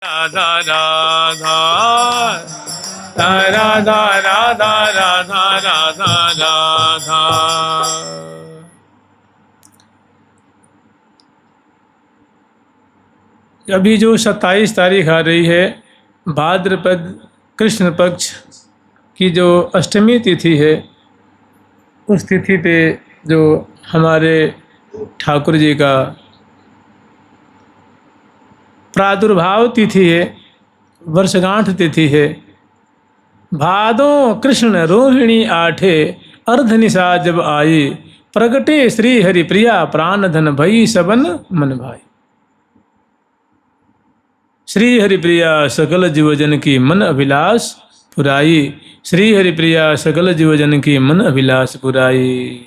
राधा राधा राधा राधा राधा राधा राधा। अभी जो 27 तारीख आ रही है भाद्रपद कृष्ण पक्ष की जो अष्टमी तिथि है, उस तिथि पे जो हमारे ठाकुर जी का प्रादुर्भाव तिथि है, वर्षगांठ तिथि है। भादो कृष्ण रोहिणी आठे अर्धनिशा जब आई, प्रगटे श्री हरि प्रिया प्राण धन भई सबन मन भाई। श्री हरि प्रिया सकल जीवजन की मन अभिलाष पुराई, श्री हरि प्रिया सकल जीवजन की मन अभिलाष पुराई।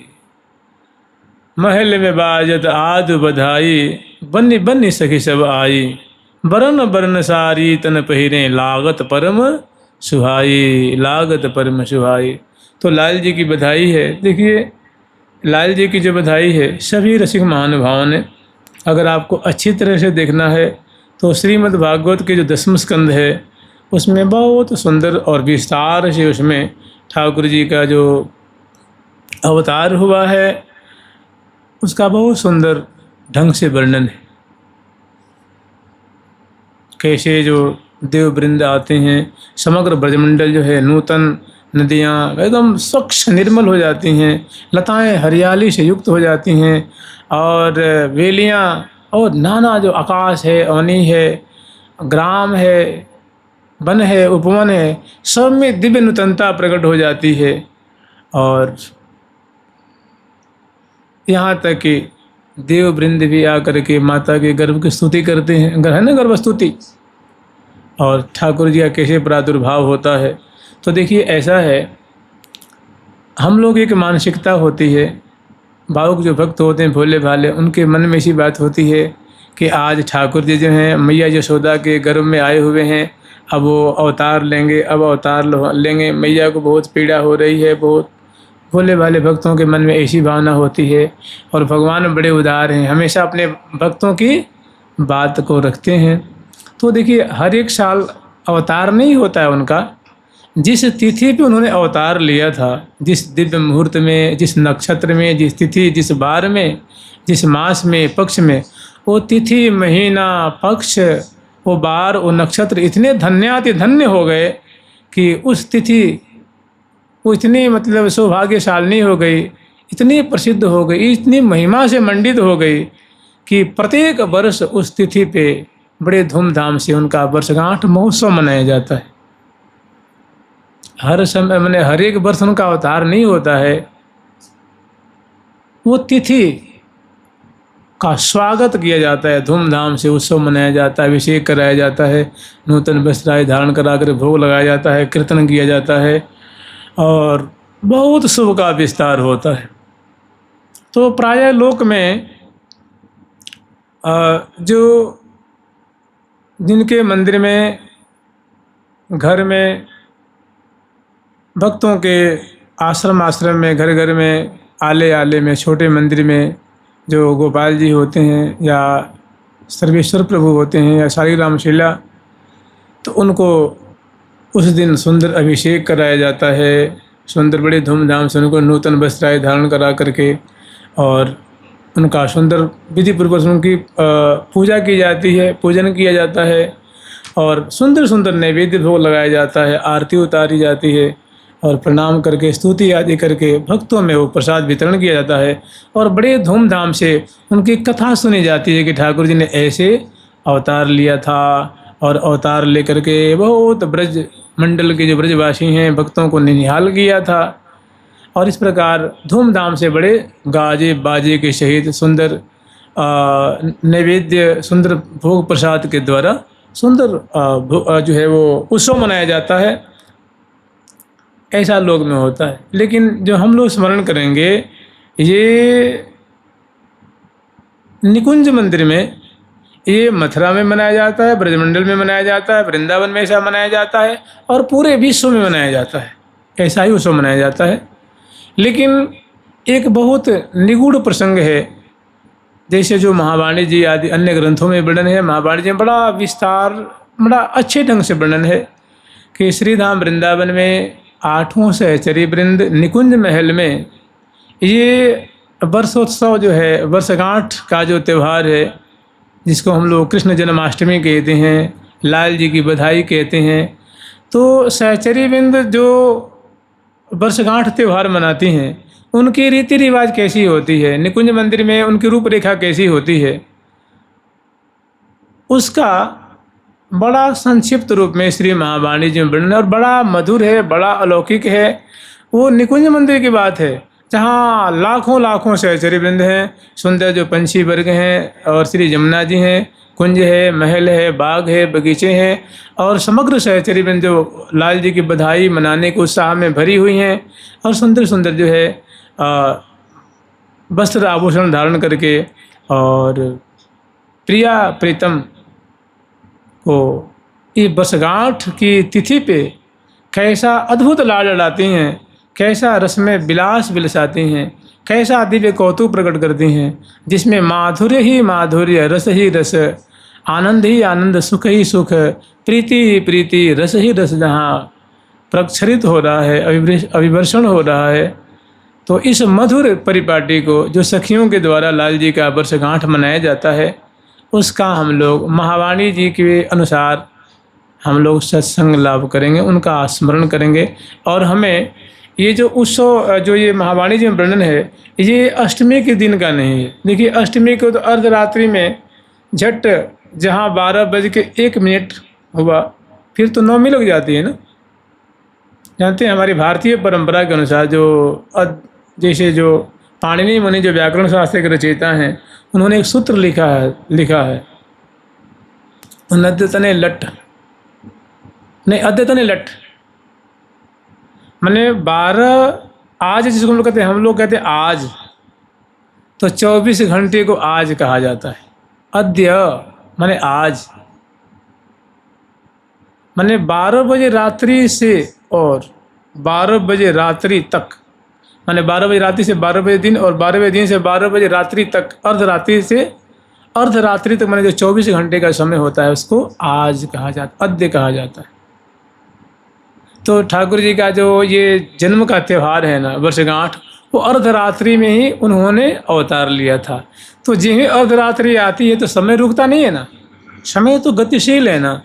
महल में बाजत आद बधाई, बन्नी बन्नी सखी सब आई, बरन बरन सारी तन पहिरे लागत परम सुहाई, लागत परम सुहाई। तो लाल जी की बधाई है। देखिए लाल जी की जो बधाई है सभी रसिक महानुभावों ने, अगर आपको अच्छी तरह से देखना है तो श्रीमद् भागवत के जो 10वें स्कंद है उसमें बहुत सुंदर और विस्तार से उसमें ठाकुर जी का जो अवतार हुआ है उसका बहुत सुंदर ढंग से वर्णन है। कैसे जो देव वृंद आते हैं, समग्र ब्रजमंडल जो है नूतन नदियाँ एकदम स्वच्छ निर्मल हो जाती हैं, लताएं हरियाली से युक्त हो जाती हैं, और वेलियाँ और नाना जो आकाश है, अवनी है, ग्राम है, वन है, उपवन है, सब में दिव्य नूतनता प्रकट हो जाती है। और यहाँ तक कि देव वृंद भी आकर के माता के गर्भ की स्तुति करते हैं, है ना गर्भ स्तुति, और ठाकुर जी का कैसे प्रादुर्भाव होता है। तो देखिए ऐसा है, हम लोग एक मानसिकता होती है, भावुक जो भक्त होते हैं भोले भाले, उनके मन में ऐसी बात होती है कि आज ठाकुर जी जो हैं मैया यशोदा के गर्भ में आए हुए हैं, अब वो अवतार लेंगे, अब अवतार लेंगे, मैया को बहुत पीड़ा हो रही है। बहुत भोले भाले भक्तों के मन में ऐसी भावना होती है, और भगवान बड़े उदार हैं, हमेशा अपने भक्तों की बात को रखते हैं। तो देखिए हर एक साल अवतार नहीं होता है उनका, जिस तिथि पे उन्होंने अवतार लिया था, जिस दिव्य मुहूर्त में, जिस नक्षत्र में, जिस तिथि, जिस बार में, जिस मास में, पक्ष में, वो तिथि, महीना, पक्ष, वो बार, वो नक्षत्र इतने धन्याति धन्य हो गए कि उस तिथि वो इतनी मतलब सौभाग्यशालिनी हो गई, इतनी प्रसिद्ध हो गई, इतनी महिमा से मंडित हो गई कि प्रत्येक वर्ष उस तिथि पे बड़े धूमधाम से उनका वर्षगांठ महोत्सव मनाया जाता है। हर समय मैंने हर एक वर्ष उनका अवतार नहीं होता है, वो तिथि का स्वागत किया जाता है, धूमधाम से उत्सव मनाया जाता है, अभिषेक कराया जाता है, नूतन वस्त्राय धारण करा कर भोग लगाया जाता है, कीर्तन किया जाता है, और बहुत शुभ का विस्तार होता है। तो प्रायः लोक में जो जिनके मंदिर में, घर में, भक्तों के आश्रम में, घर घर में, आले आले में, छोटे मंदिर में जो गोपाल जी होते हैं या सर्वेश्वर प्रभु होते हैं या सारी रामशीला, तो उनको उस दिन सुंदर अभिषेक कराया जाता है, सुंदर बड़े धूमधाम से उनको नूतन वस्त्राएं धारण करा करके, और उनका सुंदर विधि पूर्वक उनकी पूजा की जाती है, पूजन किया जाता है, और सुंदर सुंदर नैवेद्य भोग लगाया जाता है, आरती उतारी जाती है, और प्रणाम करके स्तुति आदि करके भक्तों में वो प्रसाद वितरण किया जाता है, और बड़े धूमधाम से उनकी कथा सुनी जाती है कि ठाकुर जी ने ऐसे अवतार लिया था, और अवतार लेकर के बहुत ब्रज मंडल के जो ब्रजवासी हैं भक्तों को निनिहाल किया था। और इस प्रकार धूमधाम से बड़े गाजे बाजे के सहित सुंदर नैवेद्य, सुंदर भोग प्रसाद के द्वारा सुंदर जो है वो उत्सव मनाया जाता है। ऐसा लोग में होता है। लेकिन जो हम लोग स्मरण करेंगे, ये निकुंज मंदिर में, ये मथुरा में मनाया जाता है, ब्रजमंडल में मनाया जाता है, वृंदावन में ऐसा मनाया जाता है, और पूरे विश्व में मनाया जाता है, ऐसा ही उत्सव मनाया जाता है। लेकिन एक बहुत निगूढ़ प्रसंग है, जैसे जो महावाणी जी आदि अन्य ग्रंथों में वर्णन है। महावाणी जी में बड़ा विस्तार बड़ा अच्छे ढंग से वर्णन है कि श्री धाम वृंदावन में 8वां सहचरी वृंद निकुंज महल में ये वर्षोत्सव जो है, वर्षगांठ का जो त्यौहार है, जिसको हम लोग कृष्ण जन्माष्टमी कहते हैं, लाल जी की बधाई कहते हैं, तो सहचरी वृंद जो वर्षगांठ त्यौहार मनाती हैं उनकी रीति रिवाज कैसी होती है, निकुंज मंदिर में उनकी रूपरेखा कैसी होती है, उसका बड़ा संक्षिप्त रूप में श्री महावाणी जी में वर्णन, और बड़ा मधुर है, बड़ा अलौकिक है। वो निकुंज मंदिर की बात है जहाँ लाखों लाखों सहचरी वृंद हैं, सुंदर जो पंछी वर्ग हैं, और श्री जमुना जी हैं, कुंज है, महल है, बाग है, बगीचे हैं, और समग्र सहचरी वृंद जो लाल जी की बधाई मनाने के उत्साह में भरी हुई हैं, और सुंदर सुंदर जो है वस्त्र आभूषण धारण करके और प्रिया प्रीतम को इस वर्षगांठ की तिथि पे कैसा अद्भुत लाड लड़ाती हैं, कैसा रस में विलास विलसाती हैं, कैसा दिव्य कौतुक प्रकट करती हैं, जिसमें माधुर्य ही माधुर्य, रस ही रस, आनंद ही आनंद, सुख ही सुख, प्रीति ही प्रीति, रस ही रस जहाँ प्रक्षरित हो रहा है, अभिवर्षण हो रहा है। तो इस मधुर परिपाटी को जो सखियों के द्वारा लाल जी का वर्षगांठ मनाया जाता है, उसका हम लोग महावाणी जी के अनुसार हम लोग सत्संग लाभ करेंगे, उनका स्मरण करेंगे। और हमें ये जो उत्सव जो ये महावाणी जी में वर्णन है, ये अष्टमी के दिन का नहीं है। देखिए, अष्टमी को तो अर्धरात्रि में झट जहाँ 12:01 हुआ, फिर तो नौमी लग जाती है ना। जानते हैं हमारी भारतीय परंपरा के अनुसार जो जैसे जो पाणिनि मुनि जो व्याकरण शास्त्र के रचयिता हैं, उन्होंने एक सूत्र लिखा है अद्यतने लट नहीं, अद्यतने लट मैंने 12 आज, जिसको हम लोग कहते हैं आज, तो 24 घंटे को आज कहा जाता है। अद्य माने आज, माने 12 बजे रात्रि से और 12 बजे रात्रि तक, माने 12 बजे रात्रि से 12 बजे दिन, और 12 बजे दिन से 12 बजे रात्रि तक, अर्धरात्रि से अर्धरात्रि तक, माने जो 24 घंटे का समय होता है उसको आज कहा जाता, अद्य कहा जाता है। तो ठाकुर जी का जो ये जन्म का त्यौहार है ना, वर्षगांठ, वो अर्धरात्रि में ही उन्होंने अवतार लिया था। तो जिन्हें अर्धरात्रि आती है तो समय रुकता नहीं है ना, समय तो गतिशील है ना।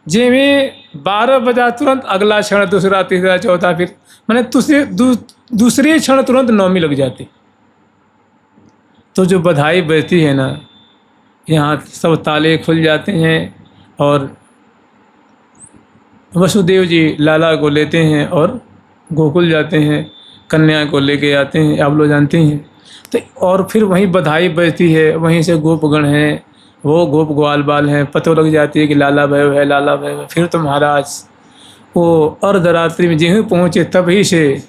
जिन्हें 12 बजा तुरंत अगला क्षण, दूसरा, तीसरा, चौथा, फिर मैंने दूसरे क्षण तुरंत नौमी लग जाती। तो जो बधाई बजती है ना, यहाँ सब ताले खुल जाते हैं, और वसुदेव जी लाला को लेते हैं और गोकुल जाते हैं, कन्या को लेके आते हैं, आप लोग जानते हैं। तो और फिर वहीं बधाई बजती है, वहीं से गोपगण हैं, वो गोप ग्वाल बाल हैं, पता लग जाती है कि लाला भैव है, लाला भैव है। फिर तो महाराज वो अर्धरात्रि में जहीं पहुँचे तभी से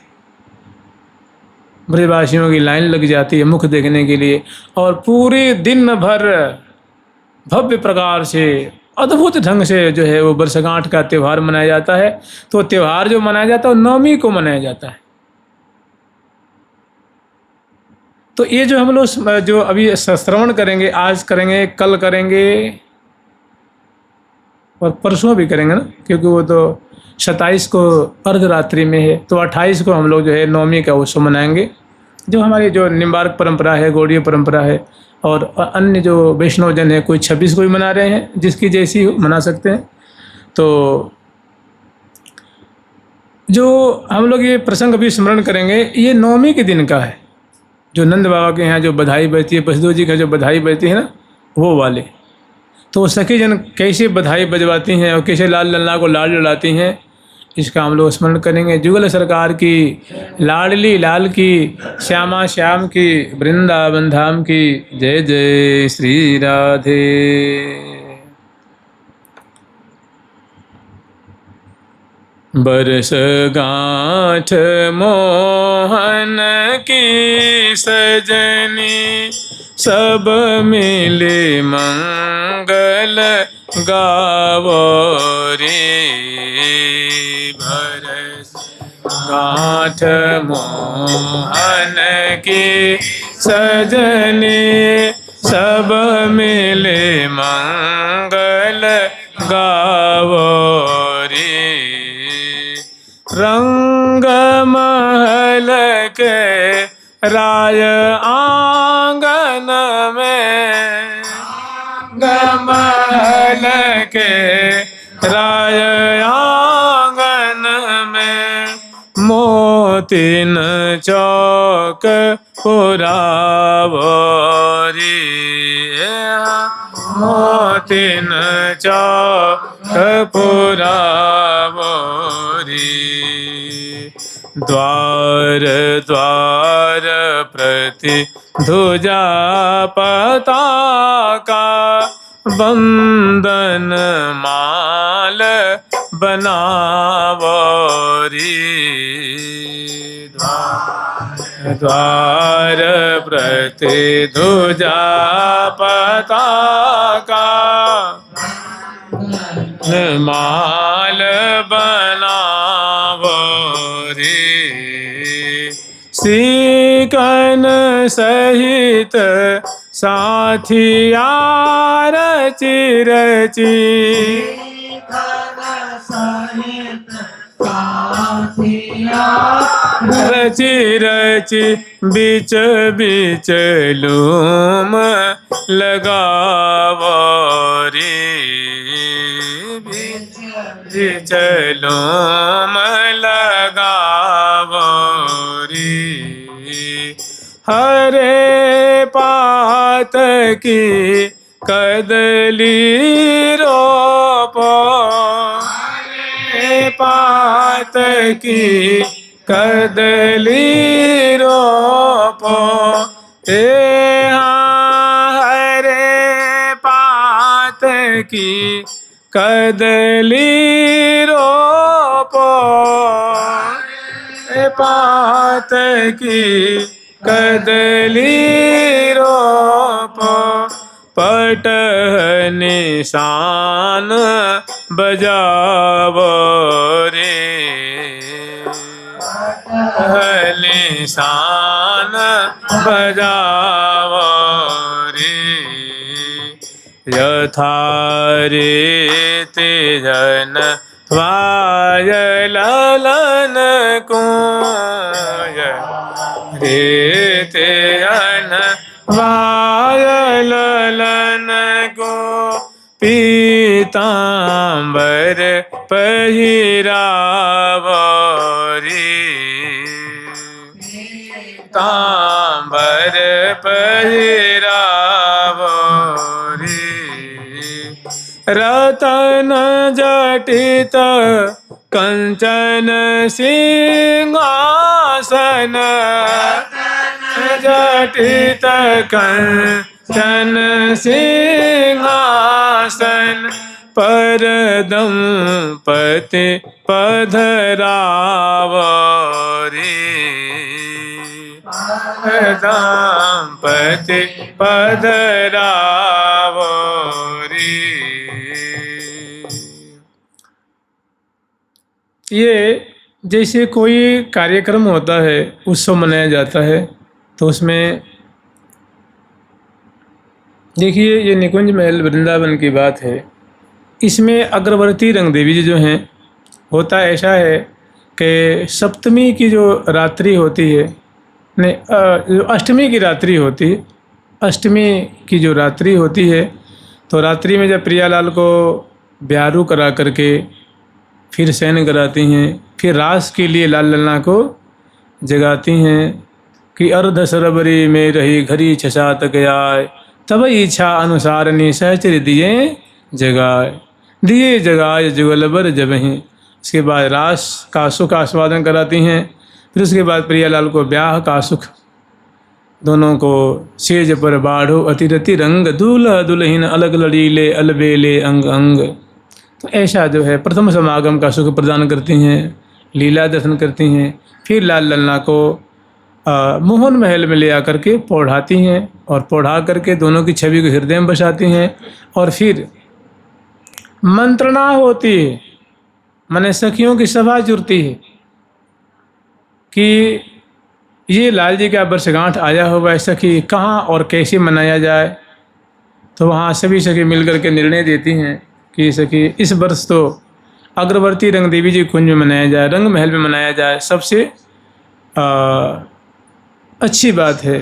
ब्रजवासियों की लाइन लग जाती है मुख देखने के लिए, और पूरे दिन भर भव्य प्रकार से अद्भुत ढंग से जो है वो वर्षगांठ का त्यौहार मनाया जाता है। तो त्यौहार जो मनाया जाता है वो नवमी को मनाया जाता है। तो ये जो हम लोग जो अभी श्रवण करेंगे, आज करेंगे, कल करेंगे और परसों भी करेंगे ना, क्योंकि वो तो 27 को अर्धरात्रि में है, तो 28 को हम लोग जो है नवमी का उत्सव मनाएंगे। जो हमारी जो निम्बार्क परंपरा है, गौड़ीय परंपरा है, और अन्य जो वैष्णव जन है, कोई 26 को भी मना रहे हैं, जिसकी जैसी मना सकते हैं। तो जो हम लोग ये प्रसंग अभी स्मरण करेंगे, ये नवमी के दिन का है। जो नंद बाबा के यहाँ जो बधाई बजती है, बसदेव जी का जो बधाई बजती है ना, वो वाले। तो सखी जन कैसे बधाई बजवाती हैं और कैसे लाल लल्ला को लाल लड़ाती हैं, इसका हम लोग स्मरण करेंगे। जुगल सरकार की, लाडली लाल की, श्यामा श्याम की, वृंदावन धाम की जय जय श्री राधे। बरसगांठ मोहन की सजनी, सब मिले मंगल गावो रे। बरसगांठ मोहन की सजनी, सब मिले मंगल गावो रंग महल के राय आंगन में, महल के राय आंगन में, मोतिन चौक पुरावरी, मोतिन चौक पुरावरी। द्वार द्वार प्रति ध्वजा पताका, बंदन माल बनावरी। द्वार प्रति ध्वजा पताका, माल बनावरी। सीकन सहित साथिया रचि रचि, रचि रचि बीच बीच लूम लगावरी, बीच लूम लगावरी। हरे पात की कदली रोपो, हरे पात की कदली रोपो, हरे पात की कदली रोपो, पात की कदली रोपो। पट निशान बजावो रे, निशान बजावो रे। यथा रीति जन वाय ललन को, रीति जन वाय ललन को, पीतांबर पहिरावरी, पीतांबर पहिरावरी। रतन जटित कंचन सिंहासन, जटित कंचन सिंहासन, पर दंपति पधरावरी, दंपति पधरावरी। ये जैसे कोई कार्यक्रम होता है, उत्सव मनाया जाता है, तो उसमें देखिए ये निकुंज महल वृंदावन की बात है। इसमें अग्रवर्ती रंग देवी जी जो हैं, होता ऐसा है कि सप्तमी की जो रात्रि होती है, नहीं अष्टमी की रात्रि होती है, अष्टमी की जो रात्रि होती है, तो रात्रि में जब प्रियालाल को ब्यारू करा करके फिर शयन कराती हैं, फिर रास के लिए लाल लल्ला को जगाती हैं कि अर्ध सरबरी में रही घड़ी छछा तक आए, तब इच्छा अनुसार निशचर दिए जगाए, दिए जगाए जुगलबर जबहीं। इसके बाद रास का सुख आस्वादन कराती हैं। फिर उसके बाद प्रियालाल को ब्याह का सुख, दोनों को सेज पर बाढ़ो अतिरति रंग, दूल्हा दुल्हन अलग लड़ीले अलबेले अंग अंग। तो ऐसा जो है प्रथम समागम का सुख प्रदान करती हैं, लीला दर्शन करती हैं। फिर लाल लल्ला को मोहन महल में ले आकर के पौढ़ाती हैं, और पौढ़ा करके दोनों की छवि को हृदय में बसाती हैं। और फिर मंत्रणा होती है, माने सखियों की सभा जुड़ती है कि ये लाल जी का वर्षगांठ आया हुआ है, सखी कहाँ और कैसे मनाया जाए। तो वहाँ सभी सखी मिलकर के निर्णय देती हैं कि सखी इस वर्ष तो अग्रवर्ती रंग देवी जी कुंज में मनाया जाए, रंग महल में मनाया जाए, सबसे अच्छी बात है।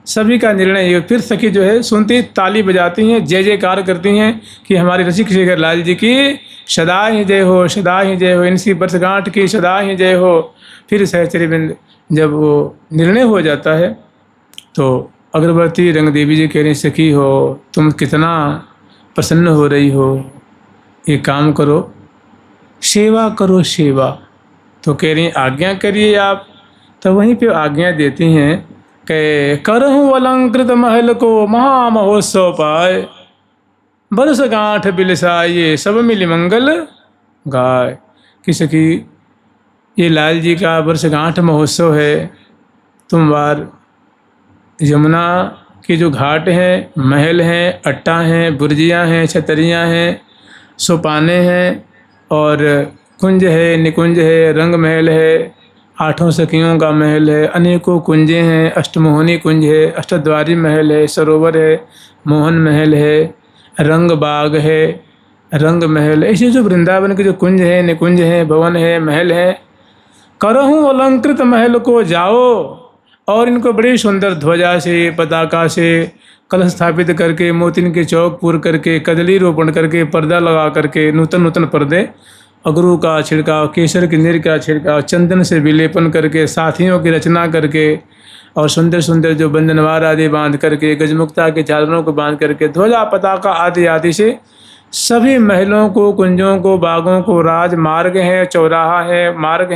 सभी का निर्णय ये। फिर सखी जो है सुनती ताली बजाती हैं, जय जयकार करती हैं कि हमारे रसिक शेखर लाल जी की सदा ही जय हो, सदा ही जय हो, इनकी वर्षगांठ की सदा ही जय हो। फिर सहचरी बिंद जब वो निर्णय हो जाता है तो अग्रवर्ती रंग देवी जी कह रही, सखी हो तुम कितना प्रसन्न हो रही हो, ये काम करो, सेवा करो सेवा। तो कह रही आज्ञा करिए आप। तो वहीं पे आज्ञा देती हैं कि करहूँ अलंकृत महल को महामहोत्सव पाए, वर्षगांठ बिलसाइए सब मिली मंगल गाय। कि सखी ये लाल जी का वर्षगांठ महोत्सव है, तुम बार यमुना के जो घाट हैं, महल हैं, अट्टा हैं, बुर्जियाँ हैं, छतरियाँ हैं, सोपाने हैं और कुंज है, निकुंज है, रंग महल है, 8 सखियों का महल है, अनेकों कुंजें हैं, अष्टमोहनी कुंज है, अष्टद्वारी महल है, सरोवर है, मोहन महल है, रंग बाग है, रंग महल। ऐसे जो वृंदावन के जो कुंज हैं, निकुंज हैं, भवन है, महल है, करहूँ अलंकृत महल को जाओ और इनको बड़ी सुंदर ध्वजा से, पताका से कलश स्थापित करके, मोतिन के चौक पूर करके, कदली रोपण करके, पर्दा लगा करके, नूतन नूतन पर्दे, अगरू का छिड़काव, केसर की नीर का छिड़काव, चंदन से विलेपन करके, साथियों की रचना करके और सुंदर सुंदर जो बंधनवार आदि बांध करके, गजमुक्ता के चादरों को बांध करके, ध्वजा पताका आदि आदि से सभी महलों को, कुंजों को, बागों को, राजमार्ग हैं, चौराहा है, मार्ग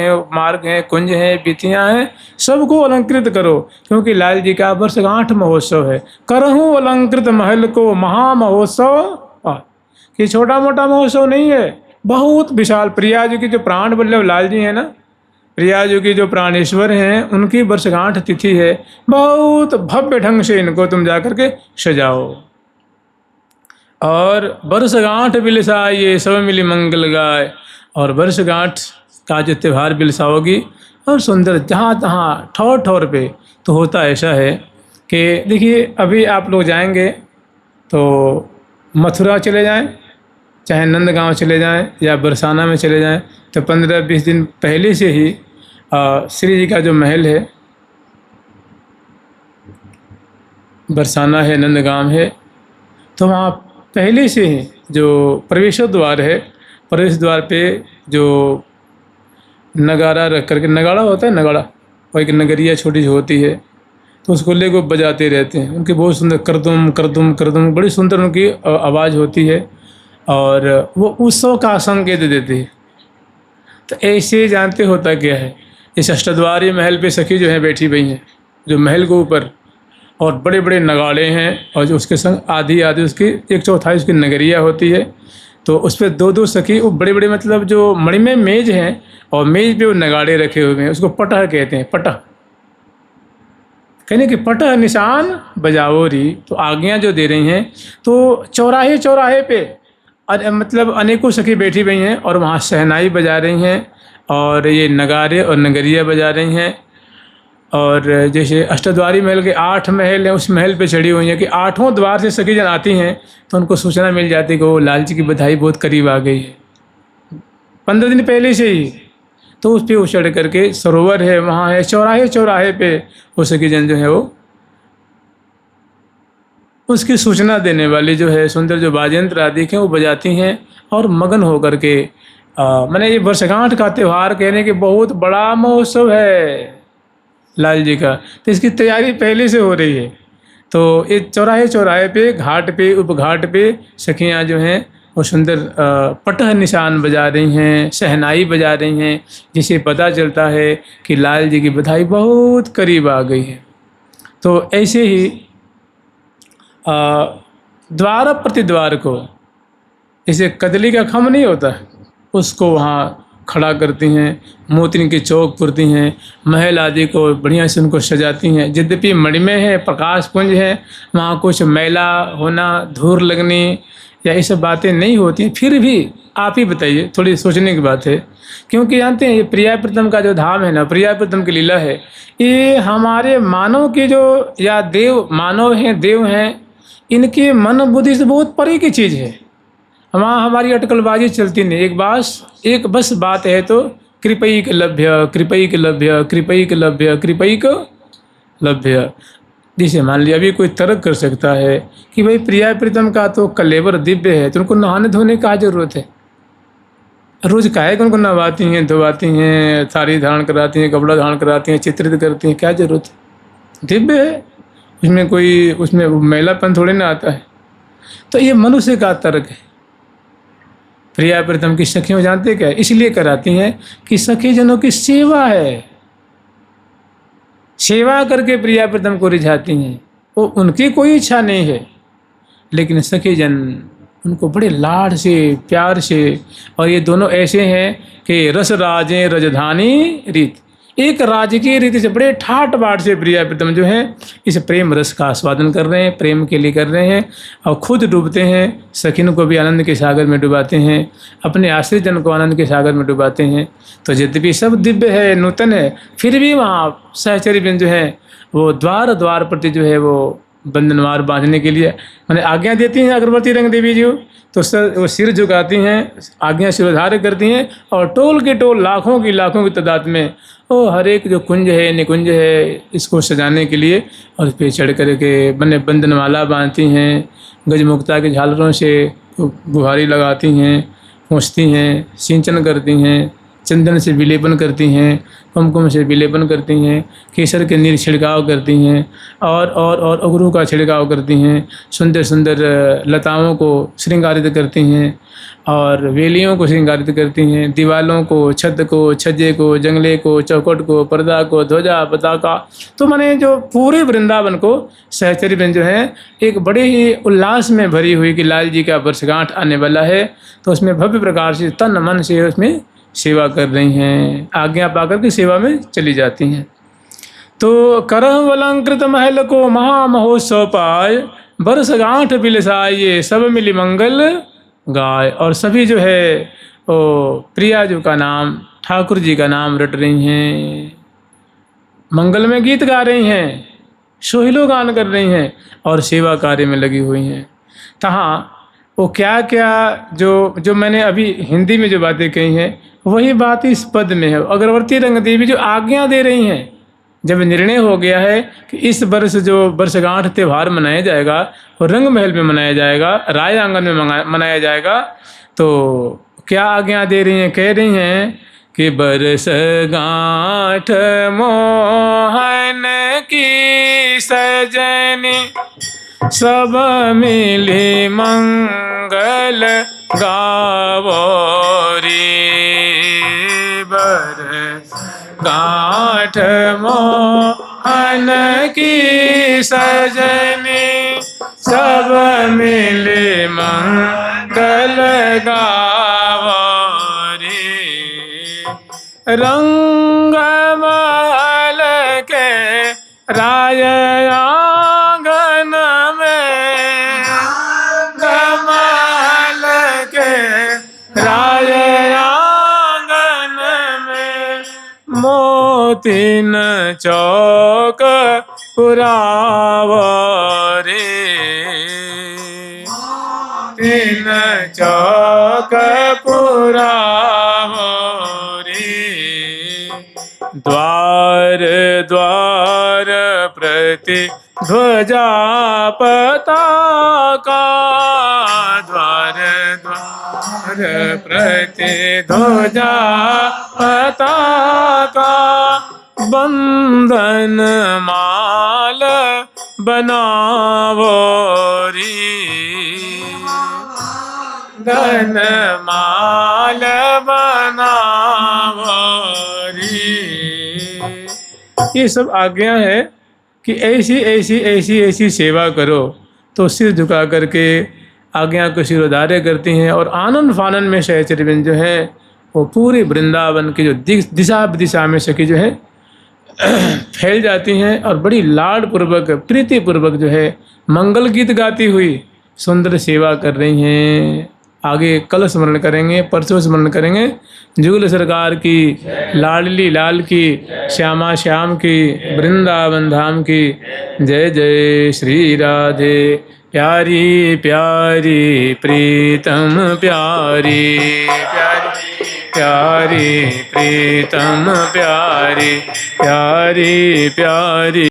हैं, कुंज हैं, बीथियाँ हैं, सबको अलंकृत करो, क्योंकि लाल जी का वर्षगांठ महोत्सव है। करहूँ अलंकृत महल को महामहोत्सव, ये छोटा मोटा महोत्सव नहीं है, बहुत विशाल। प्रयाग की जो प्राण वल्लभ लाल जी हैं ना, प्रयाग की जो प्राणेश्वर हैं, उनकी वर्षगांठ तिथि है, बहुत भव्य ढंग से इनको तुम जाकर के सजाओ और वर्षगांठ बिलसाइए सब मिली मंगल गाय। और वर्षगांठ का जो त्यौहार बिलसाओगी और सुंदर जहाँ तहाँ ठौर ठौर पे। तो होता ऐसा है कि देखिए अभी आप लोग जाएंगे तो मथुरा चले जाएं, चाहे नंदगांव चले जाएं या बरसाना में चले जाएं, तो 15-20 दिन पहले से ही श्री जी का जो महल है, बरसाना है, नंदगांव है, तो वहाँ पहले से ही जो प्रवेश द्वार है, प्रवेश द्वार पे जो नगाड़ा रख करके, नगाड़ा होता है, नगाड़ा और एक नगरिया छोटी सी होती है, तो उसको लेकर बजाते रहते हैं। उनकी बहुत सुंदर करदुम करदुम करदुम, बड़ी सुंदर उनकी आवाज़ होती है और वो उत्सव का संकेत देती है। तो ऐसे जानते होता क्या है, इस अष्टद्वारी महल पे सखी जो है बैठी हुई हैं, जो महल के ऊपर, और बड़े बड़े नगाड़े हैं और जो उसके संग आधी आधी उसकी 1/4 उसकी नगरिया होती है। तो उस पर 2-2 सखी, वो बड़े बड़े मतलब जो मणिमय मेज हैं और मेज पे वो नगाड़े रखे हुए हैं, उसको पटह कहते हैं। पटह कहने कि पटह निशान बजाओ री। तो आज्ञा जो दे रही हैं, तो चौराहे चौराहे पे मतलब अनेकों सखी बैठी हुई हैं और वहाँ शहनाई बजा रही हैं और ये नगाड़े और नगरिया बजा रही हैं। और जैसे अष्टद्वारी महल के 8 महल हैं, उस महल पे चढ़ी हुई हैं कि 8हों द्वार से सखी जन आती हैं तो उनको सूचना मिल जाती है कि वो लाल जी की बधाई बहुत करीब आ गई है, 15 दिन पहले से ही। तो उस पर चढ़ करके, सरोवर है वहाँ है, चौराहे चौराहे पे वो सखी जन जो है वो उसकी सूचना देने वाली जो है सुंदर जो वाद्यंत्र आदि हैं वो बजाती हैं और मगन होकर के मैंने ये वर्षगांठ का त्यौहार कहने के बहुत बड़ा महोत्सव है लाल जी का, तो इसकी तैयारी पहले से हो रही है। तो ये चौराहे चौराहे पे, घाट पे, उपघाट पे सखियाँ जो हैं वो सुंदर पटह निशान बजा रही हैं, शहनाई बजा रही हैं, जिसे पता चलता है कि लाल जी की बधाई बहुत करीब आ गई है। तो ऐसे ही द्वार प्रतिद्वार को, जैसे कदली का खम्भ नहीं होता, उसको वहाँ खड़ा करती हैं, मोतिन के चौक पुरती हैं, महल आदि को बढ़िया से उनको सजाती हैं। यद्यपि मणिमय है, प्रकाश पुंज है, वहाँ कुछ मैला होना, धूल लगनी या ये सब बातें नहीं होती, फिर भी आप ही बताइए, थोड़ी सोचने की बात है। क्योंकि जानते हैं ये प्रियाप्रीतम का जो धाम है ना, प्रियाप्रीतम की लीला है, ये हमारे मानव के जो, या देव, मानव हैं, देव हैं, इनके मन बुद्धि से बहुत परे की चीज़ है। वहाँ हमारी अटकलबाजी चलती नहीं। एक बस बात है तो कृपैक लभ्य, कृपैक लभ्य, कृपैक लभ्य, कृपैक लभ्य। जैसे मान लिया अभी कोई तर्क कर सकता है कि भाई प्रिया प्रीतम का तो कलेवर दिव्य है, तो उनको नहाने धोने का जरूरत है? रोज काहे को उनको नहवाती हैं, धोवाती हैं, साड़ी धारण कराती हैं, कपड़ा धारण कराती हैं, चित्रित करती हैं, क्या जरूरत है? दिव्य है, उसमें मैलापन थोड़े ना आता है। तो ये मनुष्य का तर्क है। प्रिया प्रीतम की सखियों जानते क्या, इसलिए कराती हैं कि सखी जनों की सेवा है, सेवा करके प्रिया प्रीतम को रिझाती हैं। वो उनकी कोई इच्छा नहीं है, लेकिन सखी जन उनको बड़े लाड से, प्यार से, और ये दोनों ऐसे हैं कि रस राजे रजधानी रीत, एक राजकीय रीति से बड़े ठाट बाट से प्रिया प्रीतम जो है इस प्रेम रस का आस्वादन कर रहे हैं, प्रेम के लिए कर रहे हैं, और खुद डूबते हैं, सखिन को भी आनंद के सागर में डुबाते हैं, अपने आश्रित जन को आनंद के सागर में डुबाते हैं। तो यद्यपि सब दिव्य है, नूतन है, फिर भी वहाँ सहचरी बिन जो है वो द्वार द्वार प्रति जो है वो बंधनवार बांधने के लिए मैंने आज्ञा देती हैं अगरबत्ती रंग देवी जी। तो वो सिर झुकाती हैं, आज्ञा सिरोधार्य करती हैं, और टोल के टोल लाखों की तादाद में वो हर एक जो कुंज है, निकुंज है, इसको सजाने के लिए और इस पर चढ़ कर के बंधनमाला बांधती हैं, गजमुक्ता के झालरों से गुहारी लगाती हैं, पहुँचती हैं, सिंचन करती हैं, चंदन से विलेपन करती हैं, कुमकुम से विलेपन करती हैं, केसर के नीर छिड़काव करती हैं, और अगरू का छिड़काव करती हैं, सुंदर सुंदर लताओं को श्रृंगारित करती हैं, और वेलियों को श्रृंगारित करती हैं, दीवालों को, छत को, छज्जे को, जंगले को, चौखट को, पर्दा को, ध्वजा, पताका। तो मैंने जो पूरे वृंदावन को सहचरी बन जो है एक बड़े ही उल्लास में भरी हुई कि लाल जी का वर्षगांठ आने वाला है, तो उसमें भव्य प्रकार से तन मन से उसमें सेवा कर रही हैं, आज्ञा पाकर के सेवा में चली जाती हैं। तो करम अलंकृत महल को महामहोत्सव पाय, वर्षगांठ बिलसाइए सब मिली मंगल गाय। और सभी जो है वो प्रिया जी का नाम, ठाकुर जी का नाम रट रही हैं, मंगल में गीत गा रही हैं, सोहिलो गान कर रही हैं, और सेवा कार्य में लगी हुई हैं। तहाँ वो क्या क्या जो मैंने अभी हिंदी में जो बातें कही हैं वही बात इस पद में है। अगरबत्ती रंग देवी जो आज्ञा दे रही हैं, जब निर्णय हो गया है कि इस वर्ष जो वर्षगांठ त्यौहार मनाया जाएगा वो रंग महल में मनाया जाएगा, राय आंगन में मनाया जाएगा, तो क्या आज्ञा दे रही हैं, कह रही हैं कि वर्षगांठ मोहन की सजनी सब मिली मंगल गावो रे, वर्षगांठ मोहन की सजनी सब मिली मंगल गावो रे, रंग महल के राय आंगन में, कमल के राय आंगन में, मोतीन चौक पुरावो रे, तीन चौक पुरावो रे, द्वार द्वार प्रति ध्वजा पताका, द्वार द्वार प्रति ध्वजा पताका, बंधन माल बनावो रे, धन माल बनावो रे। ये सब आज्ञा है कि ऐसी सेवा करो। तो सिर झुका करके आज्ञा को सिरोधार्य करती हैं, और आनंद फानन में सहचरी जो है वो पूरे वृंदावन की जो दिशा में सखी जो है फैल जाती हैं, और बड़ी लाड पूर्वक, प्रीति पूर्वक जो है मंगल गीत गाती हुई सुंदर सेवा कर रही हैं। आगे कल स्मरण करेंगे, परसों स्मरण करेंगे जुगल सरकार की, लाडली लाल की, श्यामा श्याम की, वृंदावन धाम की। जय जय श्री राधे प्यारी प्यारी प्रीतम प्यारी, प्यारी प्यारी प्रीतम प्यारी, प्यारी प्यारी